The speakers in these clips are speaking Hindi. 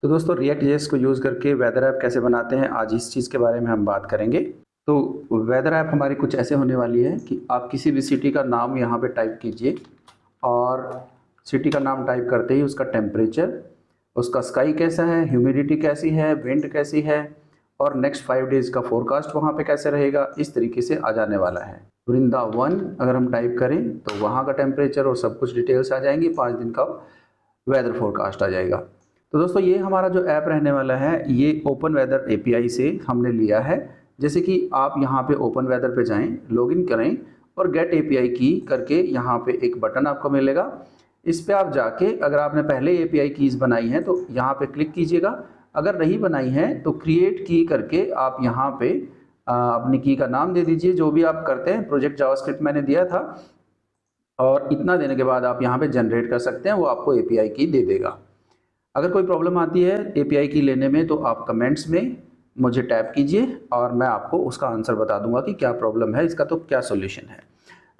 तो दोस्तों रिएक्ट जेएस को यूज़ करके वेदर ऐप कैसे बनाते हैं, आज इस चीज़ के बारे में हम बात करेंगे। तो वेदर ऐप हमारी कुछ ऐसे होने वाली है कि आप किसी भी सिटी का नाम यहाँ पे टाइप कीजिए और सिटी का नाम टाइप करते ही उसका टेम्परेचर, उसका स्काई कैसा है, ह्यूमिडिटी कैसी है, विंड कैसी है और नेक्स्ट 5 डेज़ का फोरकास्ट वहाँ पे कैसे रहेगा, इस तरीके से आ जाने वाला है। वृंदावन अगर हम टाइप करें तो वहाँ का टेम्परेचर और सब कुछ डिटेल्स आ जाएंगी, 5 दिन का वेदर फोरकास्ट आ जाएगा। तो दोस्तों ये हमारा जो ऐप रहने वाला है ये ओपन वेदर एपीआई से हमने लिया है। जैसे कि आप यहाँ पे ओपन वेदर पे जाएं, लॉगिन करें और गेट एपीआई की करके यहाँ पे एक बटन आपको मिलेगा। इस पे आप जाके अगर आपने पहले एपीआई कीज़ बनाई हैं तो यहाँ पे क्लिक कीजिएगा। अगर नहीं बनाई हैं तो क्रिएट की करके आप यहाँ पे अपनी की का नाम दे दीजिए, जो भी आप करते हैं। प्रोजेक्ट जावास्क्रिप्ट मैंने दिया था और इतना देने के बाद आप यहाँ पे जनरेट कर सकते हैं, वो आपको एपीआई की दे देगा। अगर कोई प्रॉब्लम आती है एपीआई की लेने में तो आप कमेंट्स में मुझे टैप कीजिए और मैं आपको उसका आंसर बता दूंगा कि क्या प्रॉब्लम है, इसका तो क्या सॉल्यूशन है।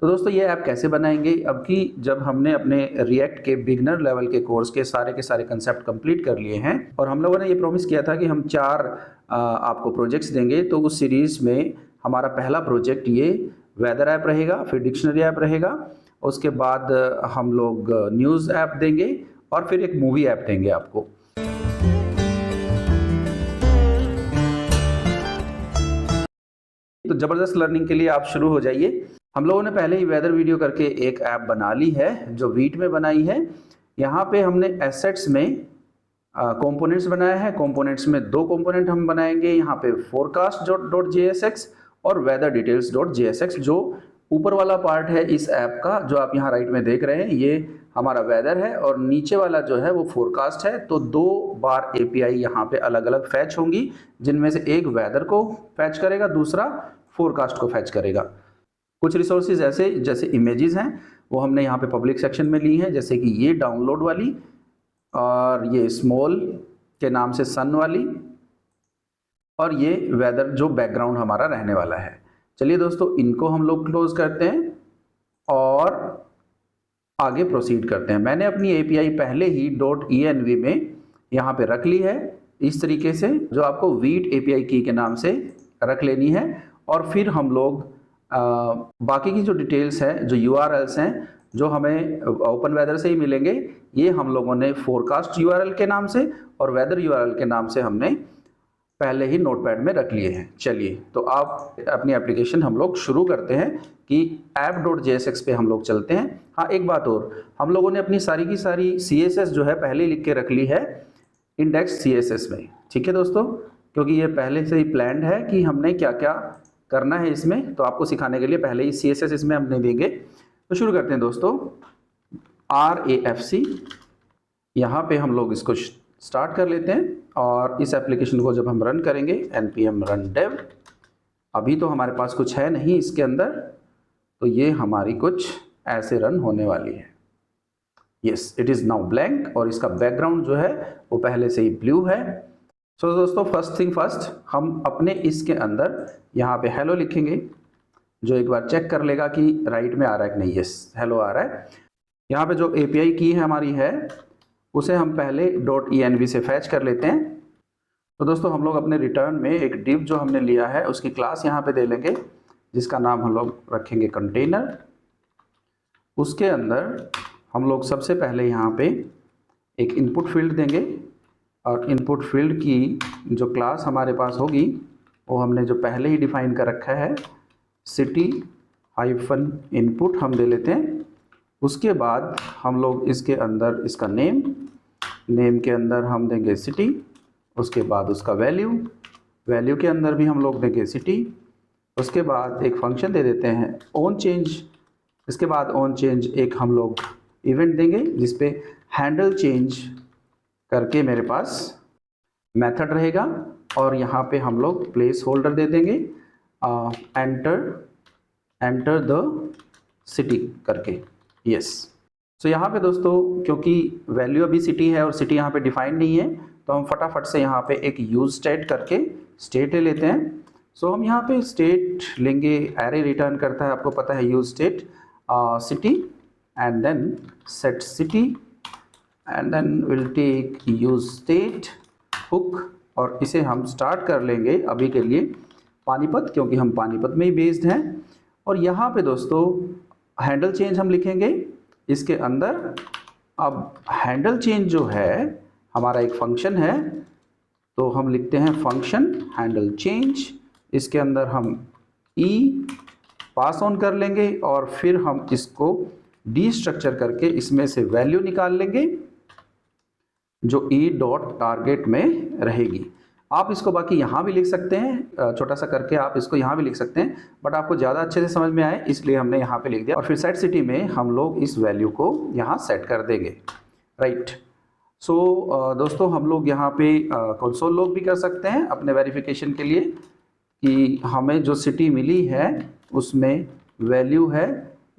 तो दोस्तों ये ऐप कैसे बनाएंगे, अब कि जब हमने अपने रिएक्ट के बिगनर लेवल के कोर्स के सारे कंसेप्ट कंप्लीट कर लिए हैं और हम लोगों ने ये प्रॉमिस किया था कि हम 4 आपको प्रोजेक्ट्स देंगे, तो उस सीरीज़ में हमारा पहला प्रोजेक्ट ये वेदर ऐप रहेगा, फिर डिक्शनरी ऐप रहेगा, उसके बाद हम लोग न्यूज़ ऐप देंगे और फिर एक मूवी ऐप देंगे आपको। तो ज़बरदस्त लर्निंग के लिए आप शुरू हो जाइए। हम लोगों ने पहले ही वेदर वीडियो करके एक ऐप बना ली है जो वीट में बनाई है। यहाँ पे हमने एसेट्स में कंपोनेंट्स बनाया है। कंपोनेंट्स में 2 कंपोनेंट हम बनाएंगे, यहाँ पे forecast.jsx और weather-details.jsx। जो ऊपर वाला पार्ट है इस ऐप का, जो आप यहाँ राइट में देख रहे हैं, ये हमारा वेदर है और नीचे वाला जो है वो फोरकास्ट है। तो 2 बार एपीआई यहाँ पे अलग अलग फैच होंगी, जिनमें से एक वेदर को फैच करेगा, दूसरा फोरकास्ट को फैच करेगा। कुछ रिसोर्सेज ऐसे जैसे इमेजेस हैं वो हमने यहाँ पे पब्लिक सेक्शन में ली हैं, जैसे कि ये डाउनलोड वाली और ये स्मॉल के नाम से सन वाली और ये वेदर जो बैकग्राउंड हमारा रहने वाला है। चलिए दोस्तों इनको हम लोग क्लोज करते हैं और आगे प्रोसीड करते हैं। मैंने अपनी एपीआई पहले ही .env में यहाँ पे रख ली है इस तरीके से, जो आपको वीट एपीआई की के नाम से रख लेनी है। और फिर हम लोग बाकी की जो डिटेल्स हैं, जो यूआरएल्स हैं, जो हमें ओपन वेदर से ही मिलेंगे, ये हम लोगों ने फोरकास्ट यूआरएल के नाम से और वेदर यूआरएल के नाम से हमने पहले ही नोटपैड में रख लिए हैं। चलिए तो आप अपनी एप्लीकेशन हम लोग शुरू करते हैं कि app.jsx पे हम लोग चलते हैं। हाँ एक बात और, हम लोगों ने अपनी सारी की सारी CSS जो है पहले ही लिख के रख ली है इंडेक्स CSS में, ठीक है दोस्तों, क्योंकि ये पहले से ही प्लान्ड है कि हमने क्या क्या करना है इसमें। तो आपको सिखाने के लिए पहले ही CSS इसमें हमने देंगे। तो शुरू करते हैं दोस्तों। RAFC यहाँ पे हम लोग इसको स्टार्ट कर लेते हैं और इस एप्लीकेशन को जब हम रन करेंगे npm run dev, अभी तो हमारे पास कुछ है नहीं इसके अंदर, तो ये हमारी कुछ ऐसे रन होने वाली है। Yes it is now blank और इसका बैकग्राउंड जो है वो पहले से ही ब्लू है। सो दोस्तों फर्स्ट थिंग फर्स्ट, हम अपने इसके अंदर यहाँ पे हेलो लिखेंगे, जो एक बार चेक कर लेगा कि राइट में आ रहा है कि नहीं। यस हेलो आ रहा है। यहाँ पे जो एपीआई की है हमारी है उसे हम पहले .env से फैच कर लेते हैं। तो दोस्तों हम लोग अपने रिटर्न में एक डिव जो हमने लिया है उसकी क्लास यहाँ पे दे लेंगे, जिसका नाम हम लोग रखेंगे कंटेनर। उसके अंदर हम लोग सबसे पहले यहाँ पे एक इनपुट फील्ड देंगे और इनपुट फील्ड की जो क्लास हमारे पास होगी वो हमने जो पहले ही डिफाइन कर रखा है city-input हम दे लेते हैं। उसके बाद हम लोग इसके अंदर इसका नेम के अंदर हम देंगे सिटी, उसके बाद उसका वैल्यू के अंदर भी हम लोग देंगे सिटी। उसके बाद एक फंक्शन दे देते हैं ऑन चेंज। इसके बाद ऑन चेंज एक हम लोग इवेंट देंगे जिसपे हैंडल चेंज करके मेरे पास मेथड रहेगा और यहाँ पे हम लोग प्लेस होल्डर दे देंगे एंटर द सिटी करके। यस सो यहाँ पे दोस्तों क्योंकि वैल्यू अभी सिटी है और सिटी यहाँ पे डिफाइंड नहीं है, तो हम फटाफट से यहाँ पे एक यूज स्टेट करके स्टेट ले लेते हैं। सो हम यहाँ पे स्टेट लेंगे, एरे रिटर्न करता है, आपको पता है use state city and then set city and then we'll take use state hook और इसे हम स्टार्ट कर लेंगे अभी के लिए पानीपत, क्योंकि हम पानीपत में ही बेस्ड हैं। और यहाँ पे दोस्तों हैंडल चेंज हम लिखेंगे इसके अंदर। अब हैंडल चेंज जो है हमारा एक फंक्शन है, तो हम लिखते हैं फंक्शन हैंडल चेंज। इसके अंदर हम ई पास ऑन कर लेंगे और फिर हम इसको डीस्ट्रक्चर करके इसमें से वैल्यू निकाल लेंगे जो ई डॉट टारगेट में रहेगी। आप इसको बाकी यहाँ भी लिख सकते हैं, छोटा सा करके आप इसको यहाँ भी लिख सकते हैं, बट आपको ज़्यादा अच्छे से समझ में आए इसलिए हमने यहाँ पे लिख दिया। और फिर सेट सिटी में हम लोग इस वैल्यू को यहाँ सेट कर देंगे, राइट। सो दोस्तों हम लोग यहाँ पे कंसोल लॉग भी कर सकते हैं अपने वेरिफिकेशन के लिए कि हमें जो सिटी मिली है उसमें वैल्यू है।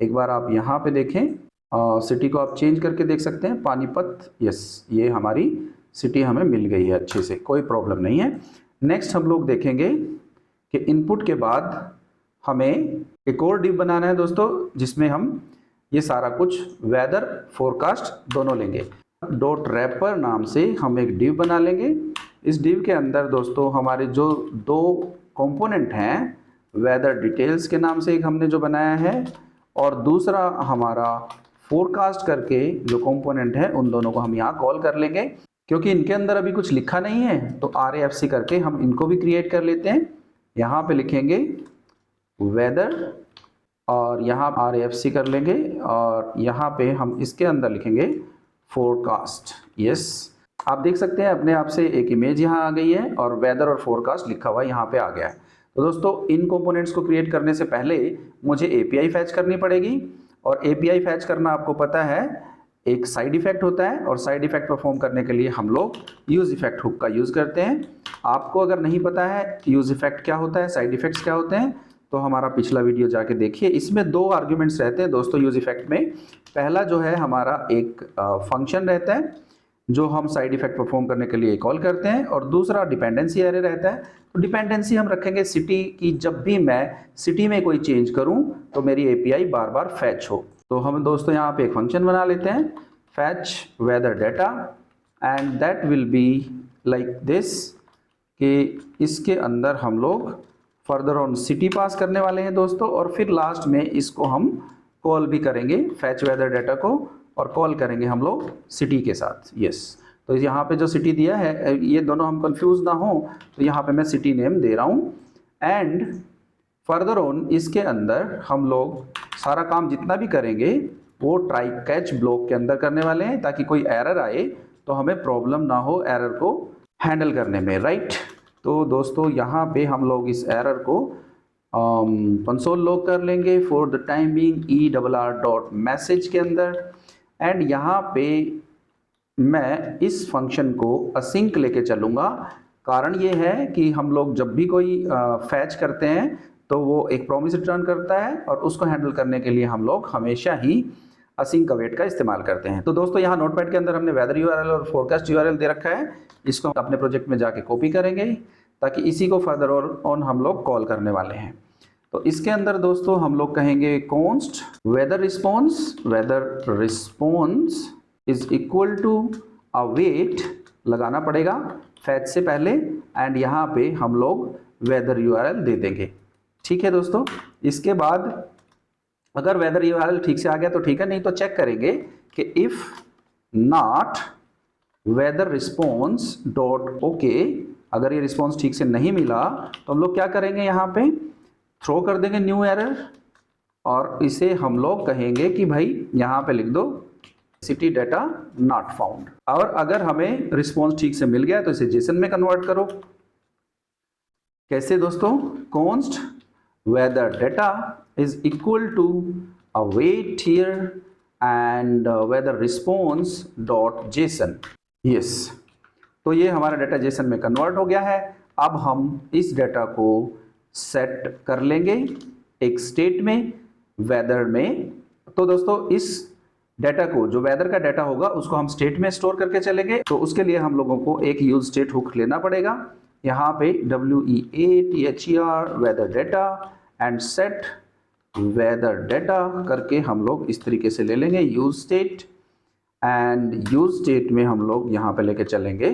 एक बार आप यहाँ पे देखें, सिटी को आप चेंज करके देख सकते हैं, पानीपत, यस, ये हमारी सिटी हमें मिल गई है अच्छे से, कोई प्रॉब्लम नहीं है। नेक्स्ट हम लोग देखेंगे कि इनपुट के बाद हमें एक और डिव बनाना है दोस्तों, जिसमें हम ये सारा कुछ वेदर फोरकास्ट दोनों लेंगे। डॉट रैपर नाम से हम एक डिव बना लेंगे। इस डिव के अंदर दोस्तों हमारे जो दो कंपोनेंट हैं, वेदर डिटेल्स के नाम से एक हमने जो बनाया है और दूसरा हमारा फोरकास्ट करके जो कंपोनेंट है, उन दोनों को हम यहाँ कॉल कर लेंगे। क्योंकि इनके अंदर अभी कुछ लिखा नहीं है तो RAFC करके हम इनको भी क्रिएट कर लेते हैं। यहाँ पे लिखेंगे वेदर और यहाँ RAFC कर लेंगे और यहाँ पे हम इसके अंदर लिखेंगे फोरकास्ट। यस, आप देख सकते हैं अपने आप से एक इमेज यहाँ आ गई है और वेदर और फोरकास्ट लिखा हुआ यहाँ पे आ गया है। तो दोस्तों इन कंपोनेंट्स को क्रिएट करने से पहले मुझे API फैच करनी पड़ेगी और API फैच करना आपको पता है एक साइड इफेक्ट होता है और साइड इफेक्ट परफॉर्म करने के लिए हम लोग यूज इफेक्ट हुक का यूज़ करते हैं। आपको अगर नहीं पता है यूज इफेक्ट क्या होता है, साइड इफेक्ट्स क्या होते हैं, तो हमारा पिछला वीडियो जाके देखिए। इसमें दो आर्ग्यूमेंट्स रहते हैं दोस्तों यूज इफेक्ट में। पहला जो है हमारा एक फंक्शन रहता है जो हम साइड इफेक्ट परफॉर्म करने के लिए कॉल करते हैं और दूसरा डिपेंडेंसी एरे रहता है। तो डिपेंडेंसी हम रखेंगे सिटी की, जब भी मैं सिटी में कोई चेंज करूं तो मेरी API बार बार फैच हो। तो हम दोस्तों यहाँ पे एक फंक्शन बना लेते हैं, fetch weather data, and that will be like this, कि इसके अंदर हम लोग फर्दर ऑन सिटी पास करने वाले हैं दोस्तों और फिर लास्ट में इसको हम कॉल भी करेंगे फैच वेदर डेटा को और कॉल करेंगे हम लोग सिटी के साथ। यस, तो यहाँ पे जो सिटी दिया है, ये दोनों हम कंफ्यूज ना हो तो यहाँ पे मैं सिटी नेम दे रहा हूँ। एंड फर्दर ऑन इसके अंदर हम लोग सारा काम जितना भी करेंगे वो ट्राई कैच ब्लॉक के अंदर करने वाले हैं ताकि कोई एरर आए तो हमें प्रॉब्लम ना हो एरर को हैंडल करने में, राइट। तो दोस्तों यहाँ पे हम लोग इस एरर को कंसोल लॉग कर लेंगे for the time being ERR.message के अंदर। एंड यहाँ पे मैं इस फंक्शन को असिंक लेके चलूँगा। कारण ये है कि हम लोग जब भी कोई फैच करते हैं तो वो एक प्रॉमिस रिटर्न करता है और उसको हैंडल करने के लिए हम लोग हमेशा ही असिंक अवेट का इस्तेमाल करते हैं। तो दोस्तों यहाँ नोटपैड के अंदर हमने वेदर URL और फोरकास्ट URL दे रखा है, इसको अपने प्रोजेक्ट में जाके कॉपी करेंगे ताकि इसी को फर्दर ऑन हम लोग कॉल करने वाले हैं। तो इसके अंदर दोस्तों हम लोग कहेंगे const weather response is equal to await लगाना पड़ेगा फैच से पहले, एंड यहाँ पे हम लोग वेदर URL दे देंगे। ठीक है दोस्तों, इसके बाद अगर वेदर URL ठीक से आ गया तो ठीक है, नहीं तो चेक करेंगे कि if not whether response dot okay, अगर ये रिस्पॉन्स ठीक से नहीं मिला तो हम लोग क्या करेंगे, यहाँ पे थ्रो कर देंगे न्यू एरर और इसे हम लोग कहेंगे कि भाई यहाँ पे लिख दो सिटी डेटा नॉट फाउंड। और अगर हमें रिस्पॉन्स ठीक से मिल गया तो इसे जेसन में कन्वर्ट करो। कैसे दोस्तों, const weather data is equal to await here and weather response dot JSON. Yes, तो ये हमारा डेटा जेसन में कन्वर्ट हो गया है। अब हम इस डेटा को सेट कर लेंगे एक स्टेट में, वेदर में। तो दोस्तों इस डेटा को, जो वेदर का डेटा होगा, उसको हम स्टेट में स्टोर करके चलेंगे। तो उसके लिए हम लोगों को एक यूज स्टेट हुक लेना पड़ेगा। यहाँ पे WEATHER weather data and set weather data करके हम लोग इस तरीके से ले लेंगे use state, and use state में हम लोग यहाँ पे लेके चलेंगे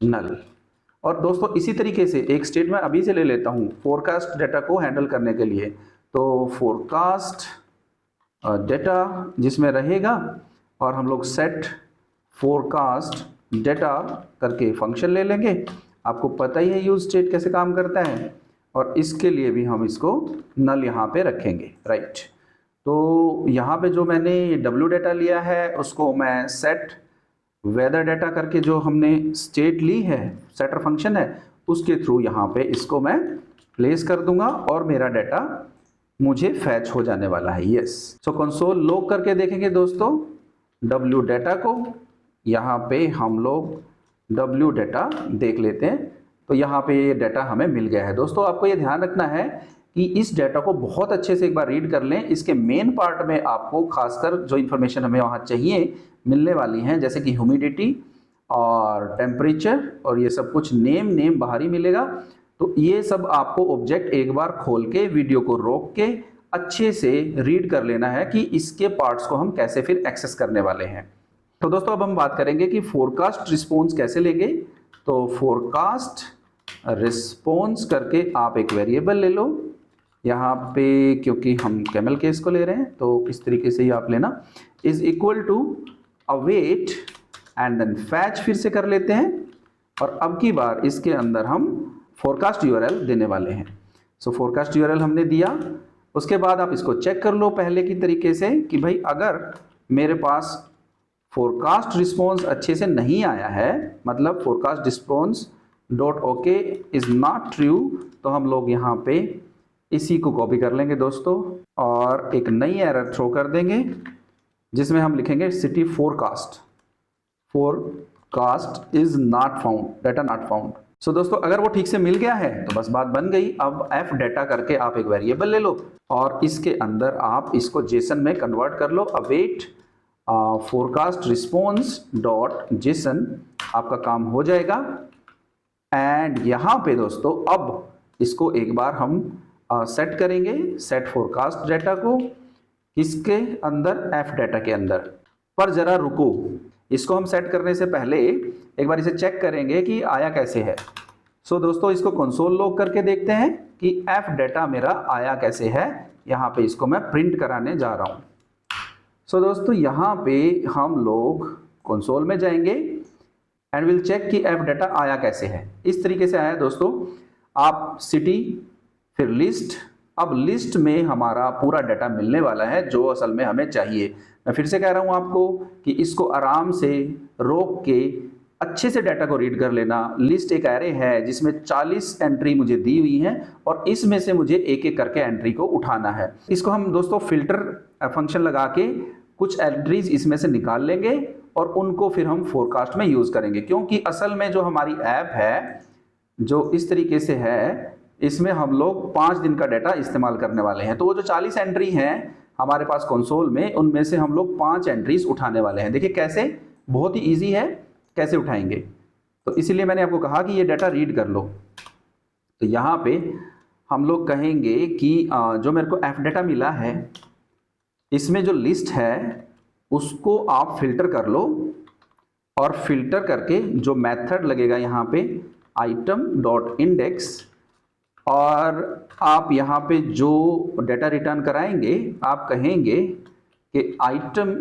नल। और दोस्तों इसी तरीके से एक स्टेट मैं अभी से ले लेता हूँ फोरकास्ट डेटा को हैंडल करने के लिए। तो फोरकास्ट डेटा जिसमें रहेगा और हम लोग सेट फोरकास्ट डेटा करके फंक्शन ले लेंगे। आपको पता ही है यूज स्टेट कैसे काम करता है, और इसके लिए भी हम इसको नल यहाँ पे रखेंगे, राइट। तो यहाँ पे जो मैंने डब्ल्यू डेटा लिया है उसको मैं सेट वेदर डेटा करके जो हमने स्टेट ली है, सेटर फंक्शन है, उसके थ्रू यहाँ पे इसको मैं प्लेस कर दूंगा और मेरा डेटा मुझे फैच हो जाने वाला है। यस, सो कंसोल लॉग करके देखेंगे दोस्तों डब्ल्यू डेटा को। यहाँ पे हम लोग डब्ल्यू डेटा देख लेते हैं, तो यहाँ पे ये डेटा हमें मिल गया है। दोस्तों आपको ये ध्यान रखना है कि इस डेटा को बहुत अच्छे से एक बार रीड कर लें। इसके मेन पार्ट में आपको खासकर जो इन्फॉर्मेशन हमें वहाँ चाहिए मिलने वाली हैं, जैसे कि ह्यूमिडिटी और टेम्परेचर और ये सब कुछ नेम बाहर ही मिलेगा। तो ये सब आपको ऑब्जेक्ट एक बार खोल के वीडियो को रोक के अच्छे से रीड कर लेना है कि इसके पार्ट्स को हम कैसे फिर एक्सेस करने वाले हैं। तो दोस्तों अब हम बात करेंगे कि फोरकास्ट रिस्पॉन्स कैसे लेंगे। तो फोरकास्ट रिस्पॉन्स करके आप एक वेरिएबल ले लो यहाँ पे, क्योंकि हम कैमल केस को ले रहे हैं तो इस तरीके से ही आप लेना, is equal to await and then fetch फिर से कर लेते हैं, और अब की बार इसके अंदर हम फोरकास्ट यूआरएल देने वाले हैं। सो फोरकास्ट यूआरएल हमने दिया, उसके बाद आप इसको चेक कर लो पहले की तरीके से कि भाई अगर मेरे पास फोरकास्ट रिस्पॉन्स अच्छे से नहीं आया है, मतलब forecast response dot okay is not true, तो हम लोग यहाँ पे इसी को कॉपी कर लेंगे दोस्तों और एक नई एरर थ्रो कर देंगे जिसमें हम लिखेंगे city forecast is not found, data not found. So दोस्तों अगर वो ठीक से मिल गया है तो बस बात बन गई। अब एफ डेटा करके आप एक वेरिएबल ले लो और इसके अंदर आप इसको जेसन में कन्वर्ट कर लो, await forecast response dot JSON, आपका काम हो जाएगा। एंड यहाँ पे दोस्तों अब इसको एक बार हम सेट करेंगे, सेट फोरकास्ट डेटा को किसके अंदर, एफ डेटा के अंदर। पर जरा रुको, इसको हम सेट करने से पहले एक बार इसे चेक करेंगे कि आया कैसे है। सो दोस्तों इसको कंसोल लॉग करके देखते हैं कि एफ डेटा मेरा आया कैसे है। यहाँ पे इसको मैं प्रिंट कराने जा रहा हूँ। सो दोस्तों यहाँ पे हम लोग कंसोल में जाएंगे एंड विल चेक कि एफ डाटा आया कैसे है। इस तरीके से आया दोस्तों। आप सिटी फिर लिस्ट, अब लिस्ट में हमारा पूरा डाटा मिलने वाला है जो असल में हमें चाहिए। मैं फिर से कह रहा हूं आपको कि इसको आराम से रोक के अच्छे से डाटा को रीड कर लेना। लिस्ट एक एरे है जिसमें 40 एंट्री मुझे दी हुई है और इसमें से मुझे एक एक करके एंट्री को उठाना है। इसको हम दोस्तों फिल्टर फंक्शन लगा के कुछ एंट्रीज इसमें से निकाल लेंगे और उनको फिर हम फोरकास्ट में यूज करेंगे, क्योंकि असल में जो हमारी ऐप है जो इस तरीके से है, इसमें हम लोग 5 दिन का डाटा इस्तेमाल करने वाले हैं। तो वो जो 40 एंट्री हैं हमारे पास कंसोल में, उनमें से हम लोग 5 एंट्रीज उठाने वाले हैं। देखिए कैसे, बहुत ही ईजी है कैसे उठाएंगे। तो इसीलिए मैंने आपको कहा कि ये डाटा रीड कर लो। तो यहाँ पे हम लोग कहेंगे कि जो मेरे को एफ डाटा मिला है इसमें जो लिस्ट है उसको आप फिल्टर कर लो, और फिल्टर करके जो मेथड लगेगा यहाँ पे आइटम डॉट इंडेक्स, और आप यहाँ पे जो डाटा रिटर्न कराएंगे आप कहेंगे कि आइटम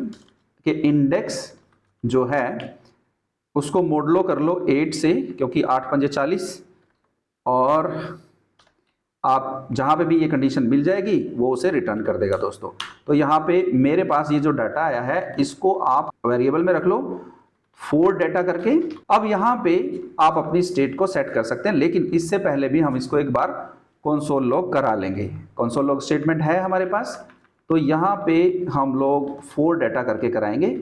के इंडेक्स जो है उसको मोडलो कर लो 8 से, क्योंकि 8 पंजे 40, और आप जहाँ पे भी ये कंडीशन मिल जाएगी वो उसे रिटर्न कर देगा दोस्तों। तो यहाँ पे मेरे पास ये जो डाटा आया है इसको आप वेरिएबल में रख लो 4 डाटा करके। अब यहाँ पे आप अपनी स्टेट को सेट कर सकते हैं, लेकिन इससे पहले भी हम इसको एक बार कंसोल लॉग करा लेंगे। कंसोल लॉग स्टेटमेंट है हमारे पास, तो यहाँ पे हम लोग 4 डाटा करके कराएंगे।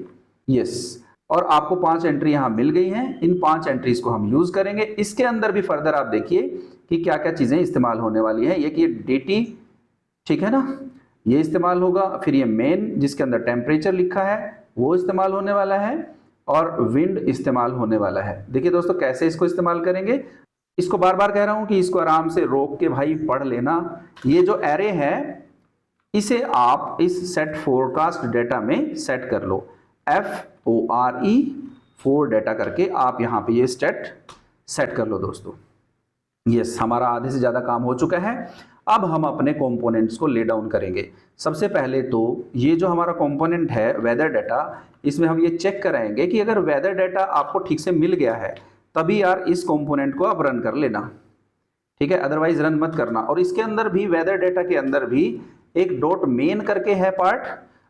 यस, और आपको 5 एंट्री यहाँ मिल गई हैं। इन 5 एंट्रीज को हम यूज करेंगे। इसके अंदर भी फर्दर आप देखिए कि क्या क्या चीजें इस्तेमाल होने वाली हैं। ये कि डेटी, ठीक है ना, ये इस्तेमाल होगा। फिर ये मेन जिसके अंदर टेम्परेचर लिखा है वो इस्तेमाल होने वाला है, और विंड इस्तेमाल होने वाला है। देखिए दोस्तों कैसे इसको इस्तेमाल करेंगे, इसको बार बार कह रहा हूं कि इसको आराम से रोक के भाई पढ़ लेना। ये जो एरे है इसे आप इस सेट फोरकास्ट डाटा में सेट कर लो, FORE 4 डाटा करके आप यहाँ पे ये स्टेट सेट कर लो दोस्तों। यस, हमारा आधे से ज़्यादा काम हो चुका है। अब हम अपने कंपोनेंट्स को ले डाउन करेंगे। सबसे पहले तो ये जो हमारा कंपोनेंट है वेदर डाटा, इसमें हम ये चेक कराएंगे कि अगर वेदर डाटा आपको ठीक से मिल गया है तभी यार इस कंपोनेंट को आप रन कर लेना, ठीक है, अदरवाइज रन मत करना। और इसके अंदर भी वेदर डाटा के अंदर भी एक डॉट मेन करके है पार्ट,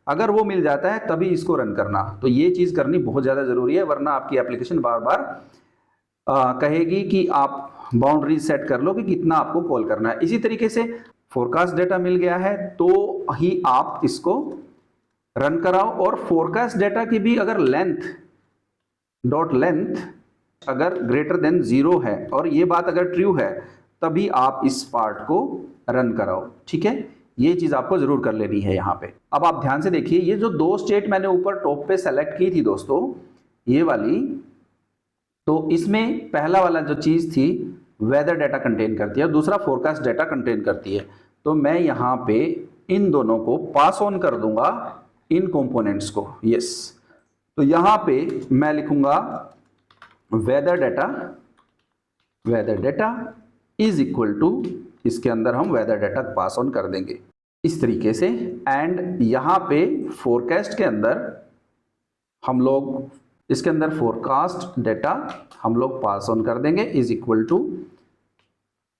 अगर वो मिल जाता है तभी इसको रन करना। तो ये चीज़ करनी बहुत ज़्यादा ज़रूरी है, वरना आपकी एप्लीकेशन बार बार कहेगी कि आप बाउंड्री सेट कर लो कि कितना आपको कॉल करना है। इसी तरीके से फोरकास्ट डेटा मिल गया है तो ही आप इसको रन कराओ। और फोरकास्ट डेटा की भी अगर लेंथ, डॉट लेंथ अगर ग्रेटर देन 0 है और ये बात अगर ट्रू है तभी आप इस पार्ट को रन कराओ, ठीक है। ये चीज आपको जरूर कर लेनी है यहाँ पे। अब आप ध्यान से देखिए, ये जो दो स्टेट मैंने ऊपर टॉप पे सेलेक्ट की थी दोस्तों, ये वाली, तो इसमें पहला वाला जो चीज थी वेदर डाटा कंटेन करती है और दूसरा फोरकास्ट डाटा कंटेन करती है। तो मैं यहाँ पे इन दोनों को पास ऑन कर दूंगा, इन कंपोनेंट्स को। यस, तो यहाँ पे मैं लिखूंगा weather data is equal to, इसके अंदर हम वेदर डाटा पास ऑन कर देंगे इस तरीके से। एंड यहाँ पे फोरकास्ट के अंदर हम लोग, इसके अंदर फोरकास्ट डाटा हम लोग पास ऑन कर देंगे इज इक्वल टू,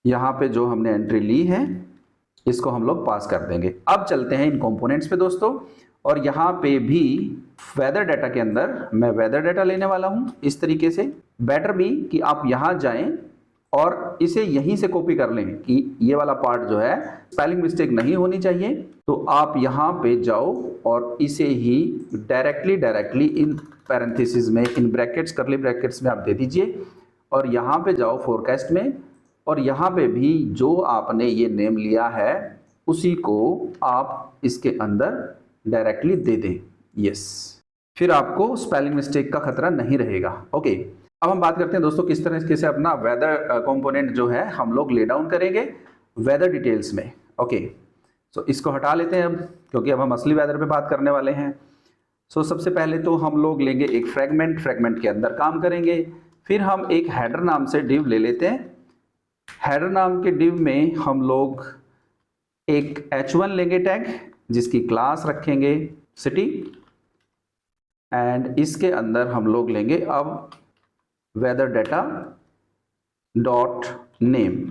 यहाँ पे जो हमने एंट्री ली है इसको हम लोग पास कर देंगे। अब चलते हैं इन कंपोनेंट्स पे दोस्तों, और यहाँ पे भी वेदर डाटा के अंदर मैं वेदर डाटा लेने वाला हूँ इस तरीके से। बेटर भी कि आप यहाँ जाएं और इसे यहीं से कॉपी कर लें कि ये वाला पार्ट जो है स्पेलिंग मिस्टेक नहीं होनी चाहिए। तो आप यहाँ पे जाओ और इसे ही डायरेक्टली इन पैरेंथेसिस में, इन ब्रैकेट्स, कर्ली ब्रैकेट्स में आप दे दीजिए और यहाँ पे जाओ फोरकास्ट में, और यहाँ पे भी जो आपने ये नेम लिया है उसी को आप इसके अंदर डायरेक्टली दे दें। यस, फिर आपको स्पेलिंग मिस्टेक का खतरा नहीं रहेगा। ओके, अब हम बात करते हैं दोस्तों किस तरह से अपना वेदर कंपोनेंट जो है हम लोग ले डाउन करेंगे वेदर डिटेल्स में। ओके, सो इसको हटा लेते हैं अब, क्योंकि अब हम असली वेदर पे बात करने वाले हैं। सो सबसे पहले तो हम लोग लेंगे एक फ्रेगमेंट के अंदर काम करेंगे। फिर हम एक हेडर नाम से डिव ले लेते हैं। हेडर नाम के डिव में हम लोग एक h1 लेंगे टैग, जिसकी क्लास रखेंगे सिटी, एंड इसके अंदर हम लोग लेंगे अब वेदर डाटा डॉट नेम।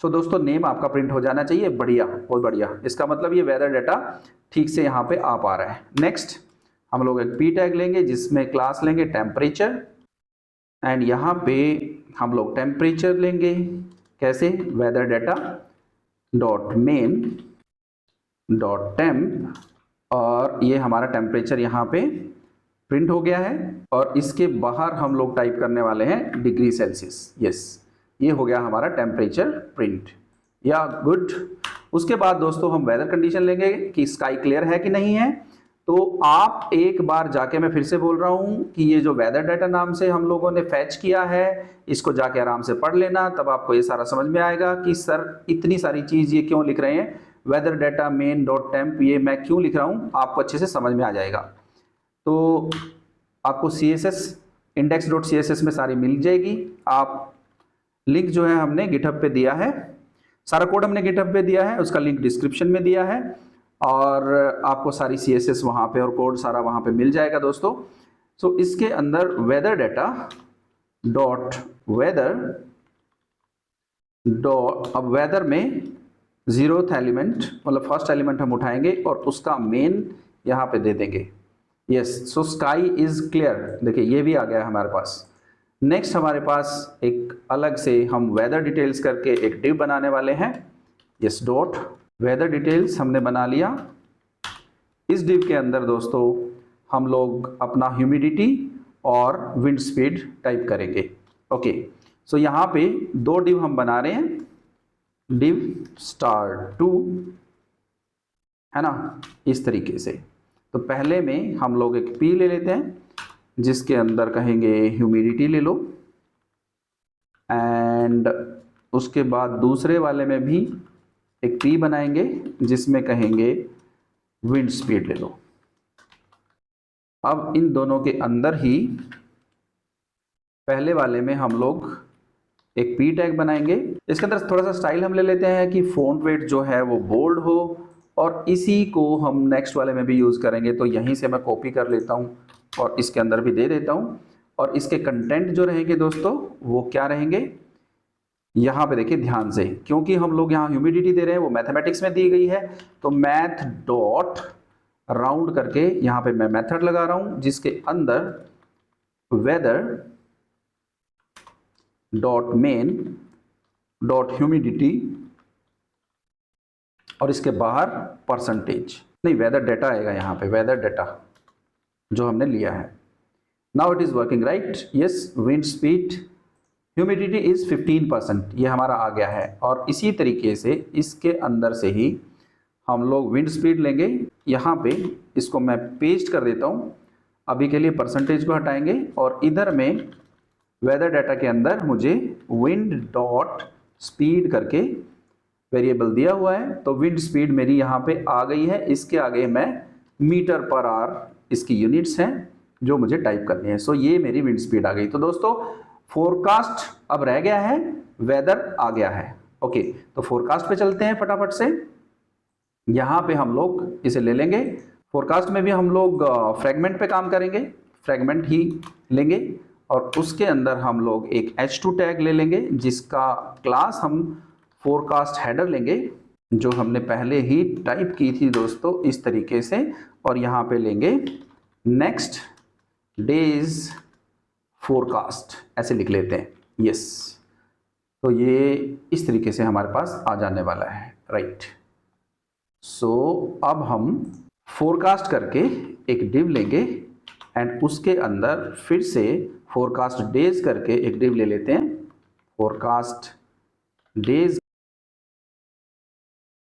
सो दोस्तों नेम आपका प्रिंट हो जाना चाहिए, बढ़िया, बहुत बढ़िया। इसका मतलब ये वेदर डाटा ठीक से यहाँ पे आ पा रहा है। नेक्स्ट हम लोग एक p टैग लेंगे जिसमें क्लास लेंगे टेम्परेचर, एंड यहाँ पे हम लोग टेम्परेचर लेंगे कैसे, weather data dot main dot temp, और ये हमारा टेम्परेचर यहाँ पे प्रिंट हो गया है। और इसके बाहर हम लोग टाइप करने वाले हैं डिग्री सेल्सियस। यस, ये हो गया हमारा टेम्परेचर प्रिंट, या गुड। उसके बाद दोस्तों हम वेदर कंडीशन लेंगे कि स्काई क्लियर है कि नहीं है। तो आप एक बार जाके, मैं फिर से बोल रहा हूँ कि ये जो वेदर डाटा नाम से हम लोगों ने फैच किया है, इसको जाके आराम से पढ़ लेना, तब आपको ये सारा समझ में आएगा कि सर इतनी सारी चीज़ ये क्यों लिख रहे हैं, weather data main dot temp ये मैं क्यों लिख रहा हूँ, आपको अच्छे से समझ में आ जाएगा। तो आपको CSS index.css में सारी मिल जाएगी। आप लिंक जो है हमने गिटहब पे दिया है, सारा कोड हमने गिटहब पे दिया है, उसका लिंक डिस्क्रिप्शन में दिया है, और आपको सारी CSS वहाँ पे और कोड सारा वहाँ पे मिल जाएगा दोस्तों। सो इसके अंदर weather data dot weather dot, अब वेदर में 0th एलिमेंट मतलब फर्स्ट एलिमेंट हम उठाएंगे और उसका मेन यहाँ पे दे देंगे। Yes, so sky is clear, देखिए ये भी आ गया हमारे पास। नेक्स्ट हमारे पास एक अलग से हम वेदर डिटेल्स करके एक डिव बनाने वाले हैं। यस, डॉट वेदर डिटेल्स हमने बना लिया। इस डिव के अंदर दोस्तों हम लोग अपना ह्यूमिडिटी और विंड स्पीड टाइप करेंगे। ओके, सो यहाँ पे दो डिव हम बना रहे हैं, डिव start2, है ना, इस तरीके से। तो पहले में हम लोग एक p ले लेते हैं जिसके अंदर कहेंगे ह्यूमिडिटी ले लो, एंड उसके बाद दूसरे वाले में भी एक p बनाएंगे जिसमें कहेंगे विंड स्पीड ले लो। अब इन दोनों के अंदर ही पहले वाले में हम लोग एक पी टैग बनाएंगे। इसके अंदर थोड़ा सा स्टाइल हम ले लेते हैं कि फ़ॉन्ट वेट जो है वो बोल्ड हो, और इसी को हम नेक्स्ट वाले में भी यूज़ करेंगे। तो यहीं से मैं कॉपी कर लेता हूँ और इसके अंदर भी दे देता हूँ। और इसके कंटेंट जो रहेंगे दोस्तों वो क्या रहेंगे, यहाँ पे देखिए ध्यान से, क्योंकि हम लोग यहाँ ह्यूमिडिटी दे रहे हैं वो मैथमेटिक्स में दी गई है, तो मैथ डॉट राउंड करके यहाँ पे मैं मेथड लगा रहा हूँ जिसके अंदर weather dot main dot humidity और इसके बाहर परसेंटेज, नहीं वेदर डाटा आएगा यहाँ पे, वेदर डाटा जो हमने लिया है। Now it is working right, yes. Wind speed humidity is 15%, ये हमारा आ गया है। और इसी तरीके से इसके अंदर से ही हम लोग विंड स्पीड लेंगे, यहाँ पे इसको मैं पेस्ट कर देता हूँ। अभी के लिए परसेंटेज को हटाएंगे और इधर में वेदर डाटा के अंदर मुझे विंड डॉट स्पीड करके वेरिएबल दिया हुआ है, तो विंड स्पीड मेरी यहाँ पे आ गई है। इसके आगे मैं मीटर पर आवर इसकी यूनिट्स हैं जो मुझे टाइप करनी है। सो ये मेरी विंड स्पीड आ गई। तो दोस्तों फोरकास्ट अब रह गया है, वेदर आ गया है। ओके, तो फोरकास्ट पे चलते हैं फटाफट से। यहाँ पे हम लोग इसे ले लेंगे। फोरकास्ट में भी हम लोग फ्रेगमेंट पे काम करेंगे, फ्रेगमेंट ही लेंगे और उसके अंदर हम लोग एक H2 टैग ले लेंगे जिसका क्लास हम फोरकास्ट हेडर लेंगे, जो हमने पहले ही टाइप की थी दोस्तों इस तरीके से। और यहाँ पे लेंगे नेक्स्ट डेज फोरकास्ट, ऐसे लिख लेते हैं, यस। तो ये इस तरीके से हमारे पास आ जाने वाला है, राइट। सो अब हम फोरकास्ट करके एक डिव लेंगे एंड उसके अंदर फिर से फोरकास्ट डेज करके एक डिव ले लेते हैं, फोरकास्ट डेज।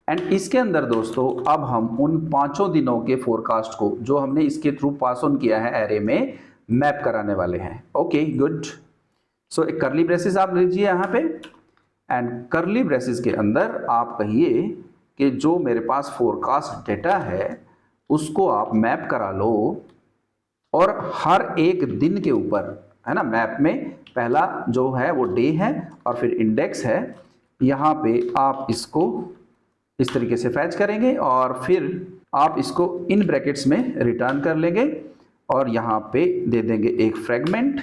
एंड इसके अंदर दोस्तों अब हम उन 5 दिनों के फोरकास्ट को जो हमने इसके थ्रू पास ऑन किया है एरे में मैप कराने वाले हैं। Okay good. सो एक करली ब्रेसेस आप लीजिए यहाँ पे एंड करली ब्रेसेस के अंदर आप कहिए कि जो मेरे पास फोरकास्ट डेटा है उसको आप मैप करा लो, और हर एक दिन के ऊपर, है ना, मैप में पहला जो है वो डे है और फिर इंडेक्स है। यहाँ पे आप इसको इस तरीके से फैच करेंगे और फिर आप इसको इन ब्रैकेट्स में रिटर्न कर लेंगे और यहाँ पे दे देंगे एक फ्रेगमेंट,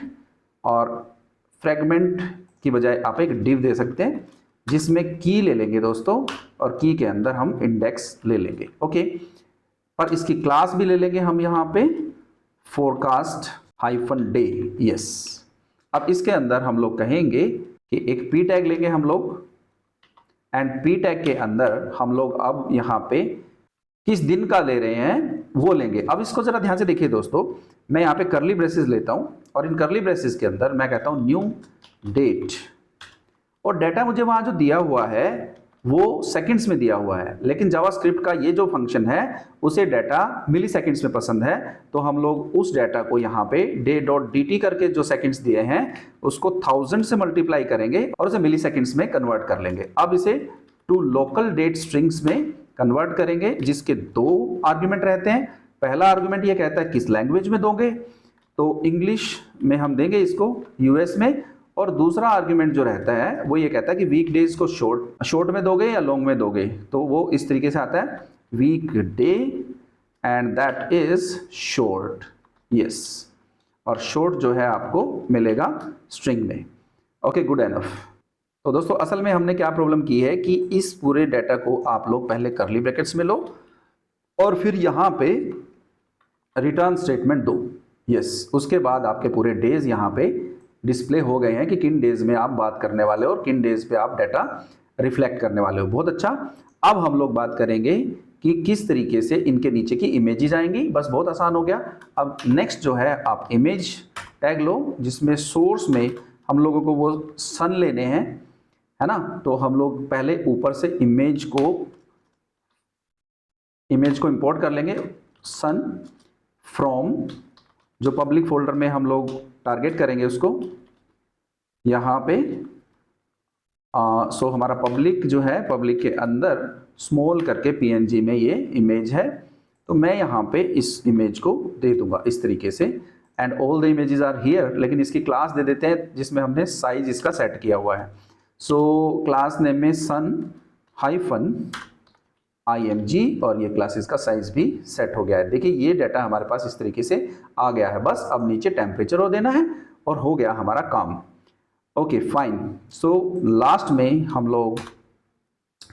और फ्रेगमेंट की बजाय आप एक डिव दे सकते हैं जिसमें की ले लेंगे दोस्तों, और की के अंदर हम इंडेक्स ले लेंगे। ओके, और इसकी क्लास भी ले लेंगे हम यहाँ पे फोरकास्ट हाइफन डे, यस। अब इसके अंदर हम लोग कहेंगे कि एक पी टैग लेंगे हम लोग एंड पी टैग के अंदर हम लोग अब यहाँ पे किस दिन का ले रहे हैं वो लेंगे। अब इसको जरा ध्यान से देखिए दोस्तों, मैं यहाँ पे करली ब्रेसेस लेता हूँ और इन करली ब्रेसेस के अंदर मैं कहता हूँ न्यू डेट, और डाटा मुझे वहाँ जो दिया हुआ है वो सेकंड्स में दिया हुआ है, लेकिन जावास्क्रिप्ट का ये जो फंक्शन है उसे डाटा मिली सेकेंड्स में पसंद है। तो हम लोग उस डाटा को यहाँ पे डे डॉट डी टी करके जो सेकंड्स दिए हैं उसको 1000 से मल्टीप्लाई करेंगे और उसे मिली सेकेंड्स में कन्वर्ट कर लेंगे। अब इसे टू लोकल डेट स्ट्रिंग्स में कन्वर्ट करेंगे जिसके 2 आर्ग्यूमेंट रहते हैं। पहला आर्ग्यूमेंट ये कहता है किस लैंग्वेज में दोगे, तो इंग्लिश में हम देंगे इसको यूएस में, और दूसरा आर्ग्यूमेंट जो रहता है वो ये कहता है कि वीक डेज को शॉर्ट में दोगे या लॉन्ग में दोगे, तो वो इस तरीके से आता है weekday and that is short, yes. और शॉर्ट जो है आपको मिलेगा स्ट्रिंग में। Okay good enough. तो दोस्तों असल में हमने क्या प्रॉब्लम की है कि इस पूरे डाटा को आप लोग पहले करली ब्रैकेट्स में लो और फिर यहाँ पे रिटर्न स्टेटमेंट दो, यस। उसके बाद आपके पूरे डेज यहाँ पे डिस्प्ले हो गए हैं कि किन डेज में आप बात करने वाले हो और किन डेज पे आप डाटा रिफ्लेक्ट करने वाले हो। बहुत अच्छा। अब हम लोग बात करेंगे कि किस तरीके से इनके नीचे की इमेजेस आएंगी। बस बहुत आसान हो गया। अब नेक्स्ट जो है आप इमेज टैग लो जिसमें सोर्स में हम लोगों को वो सन लेने हैं, है ना। तो हम लोग पहले ऊपर से इमेज को इंपोर्ट कर लेंगे, सन फ्रॉम जो पब्लिक फोल्डर में हम लोग टारगेट करेंगे उसको यहाँ पे। सो हमारा पब्लिक जो है, पब्लिक के अंदर स्मॉल करके PNG में ये इमेज है, तो मैं यहाँ पे इस इमेज को दे दूंगा इस तरीके से। And all the images are here, लेकिन इसकी क्लास दे देते हैं जिसमें हमने साइज इसका सेट किया हुआ है। सो क्लास नेम में सन हाइफन img और ये क्लासेस का साइज भी सेट हो गया है। देखिए ये डाटा हमारे पास इस तरीके से आ गया है। बस अब नीचे टेम्परेचर हो देना है और हो गया हमारा काम। Okay fine. सो लास्ट में हम लोग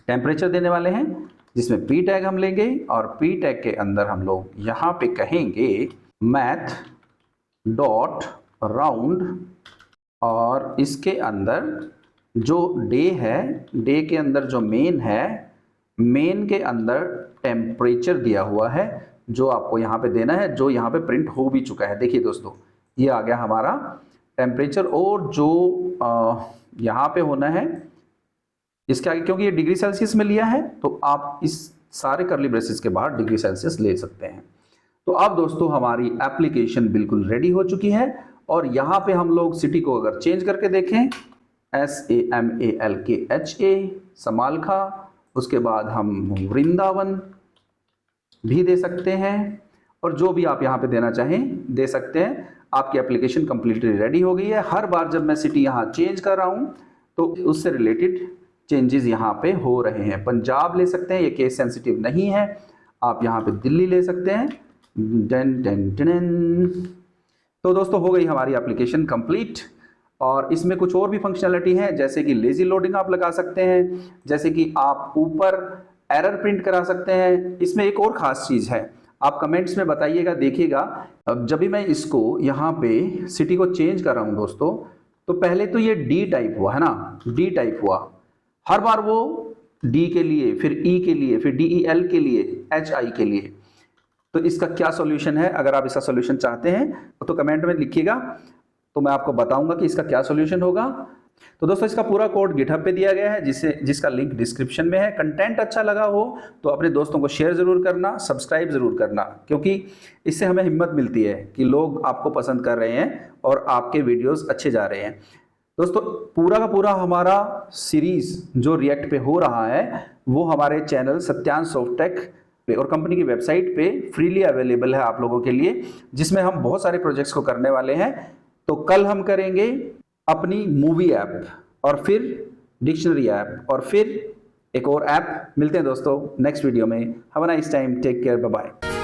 टेम्परेचर देने वाले हैं जिसमें पी टैग हम लेंगे और पी टैग के अंदर हम लोग यहाँ पे कहेंगे मैथ डॉट राउंड और इसके अंदर जो डे है, डे के अंदर जो मेन है, मेन के अंदर टेम्परेचर दिया हुआ है जो आपको यहाँ पे देना है, जो यहाँ पे प्रिंट हो भी चुका है। देखिए दोस्तों ये आ गया हमारा टेम्परेचर और जो यहाँ पे होना है इसके आगे, क्योंकि ये डिग्री सेल्सियस में लिया है तो आप इस सारे कर्ली ब्रेसेस के बाहर डिग्री सेल्सियस ले सकते हैं। तो अब दोस्तों हमारी एप्लीकेशन बिल्कुल रेडी हो चुकी है और यहाँ पे हम लोग सिटी को अगर चेंज करके देखें SAMALKHA समालखा, उसके बाद हम वृंदावन भी दे सकते हैं और जो भी आप यहाँ पे देना चाहें दे सकते हैं। आपकी एप्लीकेशन कंप्लीटली रेडी हो गई है। हर बार जब मैं सिटी यहाँ चेंज कर रहा हूँ तो उससे रिलेटेड चेंजेस यहाँ पे हो रहे हैं। पंजाब ले सकते हैं, ये केस सेंसिटिव नहीं है। आप यहाँ पे दिल्ली ले सकते हैं। तो दोस्तों हो गई हमारी एप्लीकेशन कंप्लीट और इसमें कुछ और भी फंक्शनलिटी है जैसे कि लेजी लोडिंग आप लगा सकते हैं, जैसे कि आप ऊपर एरर प्रिंट करा सकते हैं। इसमें एक और ख़ास चीज़ है, आप कमेंट्स में बताइएगा, देखिएगा। अब जब भी मैं इसको यहाँ पे सिटी को चेंज कर रहा हूँ दोस्तों, तो पहले तो ये डी टाइप हुआ है ना, डी टाइप हुआ। हर बार वो डी के लिए, फिर ई के लिए, फिर DEL के लिए, HI के लिए। तो इसका क्या सॉल्यूशन है? अगर आप इसका सॉल्यूशन चाहते हैं तो कमेंट में लिखिएगा, तो मैं आपको बताऊंगा कि इसका क्या सॉल्यूशन होगा। तो दोस्तों इसका पूरा कोड गिटहब पे दिया गया है जिसका लिंक डिस्क्रिप्शन में है। कंटेंट अच्छा लगा हो तो अपने दोस्तों को शेयर ज़रूर करना, सब्सक्राइब ज़रूर करना, क्योंकि इससे हमें हिम्मत मिलती है कि लोग आपको पसंद कर रहे हैं और आपके वीडियोस अच्छे जा रहे हैं। दोस्तों पूरा का पूरा हमारा सीरीज़ जो रिएक्ट पे हो रहा है वो हमारे चैनल सत्यांश सॉफ्टटेक पे और कंपनी की वेबसाइट पे फ्रीली अवेलेबल है आप लोगों के लिए, जिसमें हम बहुत सारे प्रोजेक्ट्स को करने वाले हैं। तो कल हम करेंगे अपनी मूवी ऐप और फिर डिक्शनरी ऐप और फिर एक और ऐप। मिलते हैं दोस्तों नेक्स्ट वीडियो में। Have a nice time, take care, bye bye.